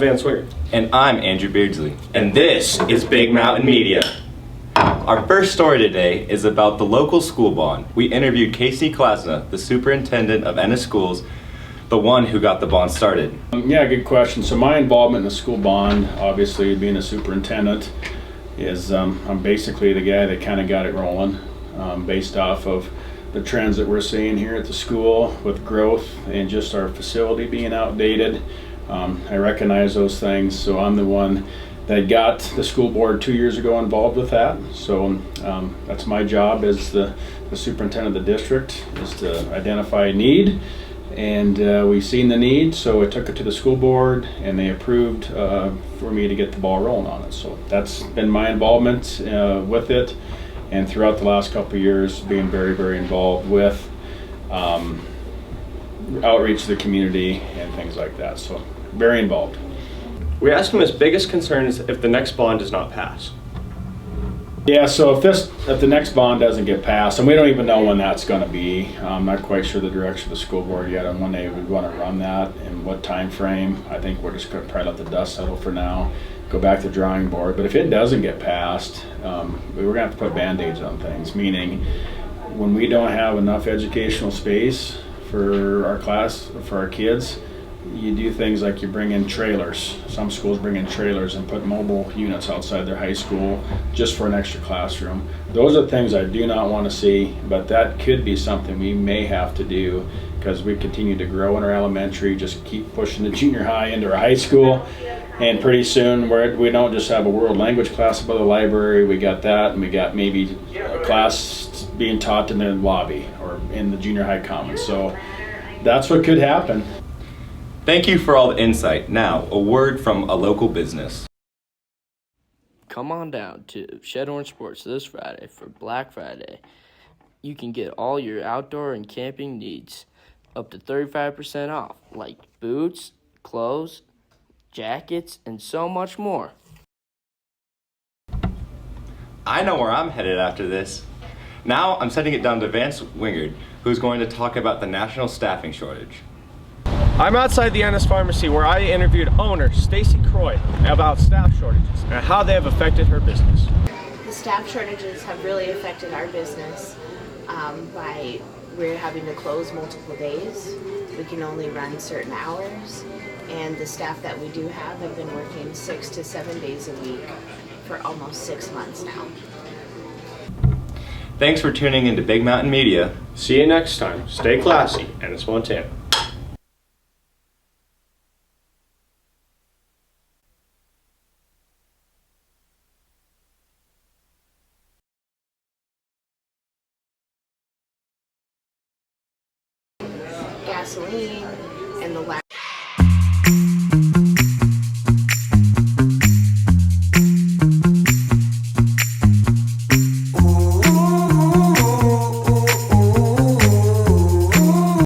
Vance Winger. And I'm Andrew Beardsley. And this is Big Mountain Media. Our first story today is about the local school bond. We interviewed Casey Klasna, the superintendent of Ennis Schools, the one who got the bond started. Yeah, good question. So my involvement in the school bond, obviously being a superintendent, is I'm basically the guy that kind of got it rolling based off of the trends that we're seeing here at the school with growth and just our facility being outdated. I recognize those things, so I'm the one that got the school board 2 years ago involved with that. So that's my job as the superintendent of the district, is to identify a need. And we've seen the need, so I took it to the school board and they approved for me to get the ball rolling on it. So that's been my involvement with it, and throughout the last couple of years being very, very involved with outreach to the community and things like that. So very involved. We asked him his biggest concern is if the next bond does not pass. Yeah, so if the next bond doesn't get passed, and we don't even know when that's going to be, I'm not quite sure the direction of the school board yet on when they would want to run that and what time frame. I think we're just going to probably let the dust settle for now, go back to the drawing board. But if it doesn't get passed, we're going to have to put Band-Aids on things, meaning when we don't have enough educational space for our class, for our kids, you do things like you bring in trailers. Some schools bring in trailers and put mobile units outside their high school just for an extra classroom. Those are things I do not want to see, but that could be something we may have to do because we continue to grow in our elementary, just keep pushing the junior high into our high school, and pretty soon we don't just have a world language class above the library, we got that, and we got maybe a class being taught in the lobby or in the junior high commons. So that's what could happen. Thank you for all the insight. Now, a word from a local business. Come on down to Shedhorn Sports this Friday for Black Friday. You can get all your outdoor and camping needs up to 35% off, like boots, clothes, jackets, and so much more. I know where I'm headed after this. Now I'm sending it down to Vance Wingard, who's going to talk about the national staffing shortage. I'm outside the Ennis Pharmacy where I interviewed owner Stacy Croy about staff shortages and how they have affected her business. The staff shortages have really affected our business by we're having to close multiple days. We can only run certain hours, and the staff that we do have been working 6 to 7 days a week for almost 6 months now. Thanks for tuning into Big Mountain Media. See you next time. Stay classy, Ennis, Montana. Gasoline and the lack